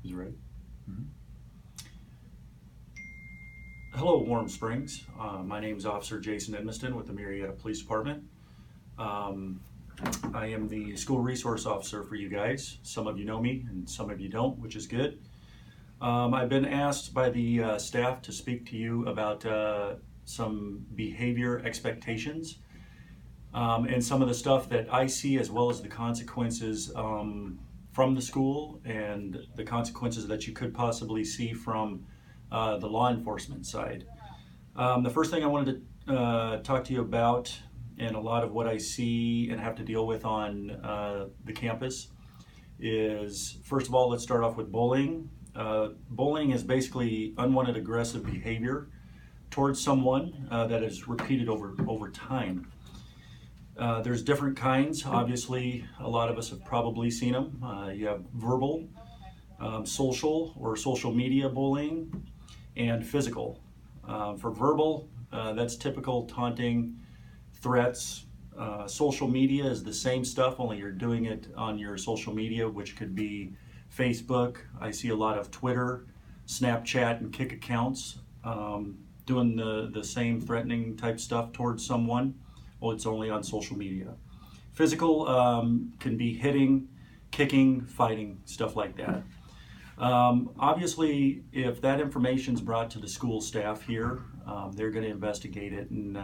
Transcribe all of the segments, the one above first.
Is it right? Mhm. Hello, Warm Springs. My name is Officer Jason Edmiston with the Marietta Police Department. Um, I am the school resource officer for you guys. Some of you know me and some of you don't, which is good. I've been asked by the staff to speak to you about some behavior expectations and some of the stuff that I see, as well as the consequences from the school and the consequences that you could possibly see from the law enforcement side. The first thing I wanted to talk to you about, and a lot of what I see and have to deal with on the campus, is, first of all, let's start off with bullying. Bullying is basically unwanted aggressive behavior towards someone that is repeated over time. There's different kinds. Obviously, a lot of us have probably seen them. You have verbal, social or social media bullying, and physical. For verbal, that's typical taunting, threats. Social media is the same stuff, only you're doing it on your social media, which could be Facebook. I see a lot of Twitter, Snapchat, and Kick accounts doing the same threatening type stuff towards someone. Well, it's only on social media. Physical can be hitting, kicking, fighting, stuff like that. Obviously, if that information is brought to the school staff here, they're going to investigate it. And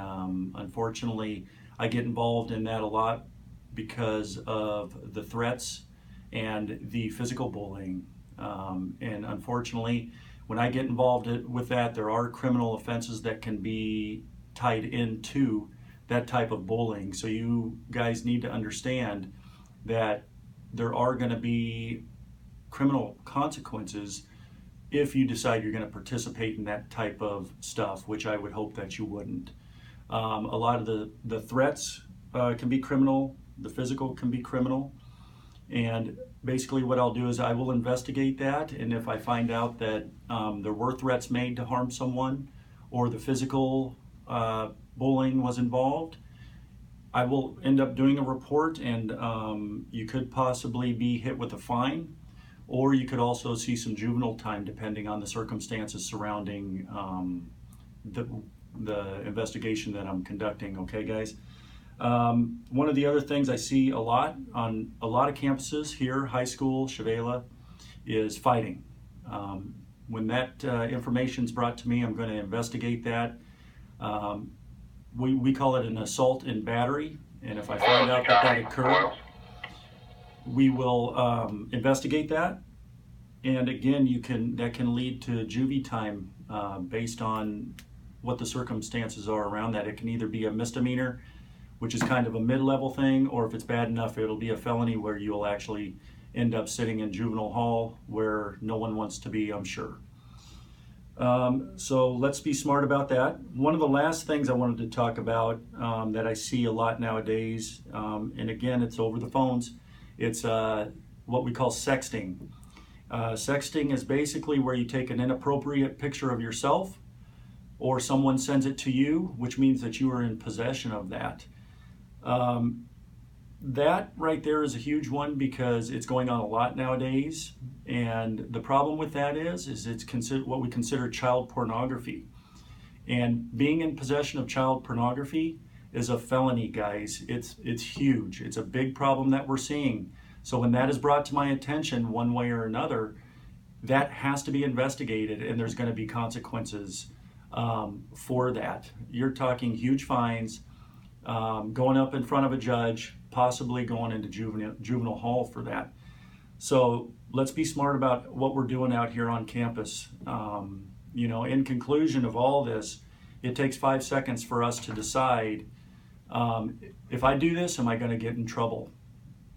unfortunately, I get involved in that a lot because of the threats and the physical bullying. And unfortunately, when I get involved with that, there are criminal offenses that can be tied into that type of bullying. So you guys need to understand that there are going to be criminal consequences if you decide you're going to participate in that type of stuff, which I would hope that you wouldn't. A lot of the threats can be criminal, the physical can be criminal, and basically what I'll do is I will investigate that, and if I find out that there were threats made to harm someone or the physical bullying was involved, I will end up doing a report, and you could possibly be hit with a fine, or you could also see some juvenile time depending on the circumstances surrounding the investigation that I'm conducting. Okay, guys? One of the other things I see a lot on a lot of campuses here, high school, Chevala, is fighting. When that information is brought to me, I'm going to investigate that. We call it an assault and battery, and if I find out that occurred, we will investigate that. And again, that can lead to juvie time based on what the circumstances are around that. It can either be a misdemeanor, which is kind of a mid-level thing, or if it's bad enough, it'll be a felony where you'll actually end up sitting in juvenile hall where no one wants to be, I'm sure. So let's be smart about that. One of the last things I wanted to talk about that I see a lot nowadays, and again, it's over the phones, it's what we call sexting. Sexting is basically where you take an inappropriate picture of yourself or someone sends it to you, which means that you are in possession of that. That right there is a huge one because it's going on a lot nowadays, and the problem with that is it's what we consider child pornography. And being in possession of child pornography is a felony, guys. It's huge. It's a big problem that we're seeing. So when that is brought to my attention one way or another, that has to be investigated, and there's going to be consequences for that. You're talking huge fines, going up in front of a judge, possibly going into juvenile hall for that. So let's be smart about what we're doing out here on campus. In conclusion of all this, it takes 5 seconds for us to decide, if I do this, am I going to get in trouble?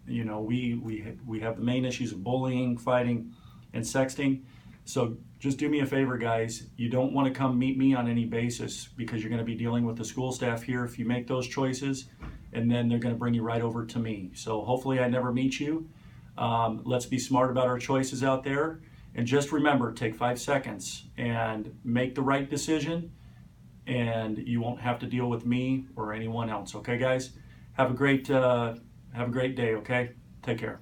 We have the main issues of bullying, fighting, and sexting. So just do me a favor, guys. You don't want to come meet me on any basis because you're going to be dealing with the school staff here if you make those choices, and then they're going to bring you right over to me. So hopefully I never meet you. Let's be smart about our choices out there. And just remember, take 5 seconds and make the right decision, and you won't have to deal with me or anyone else. Okay, guys? Have a great day, okay? Take care.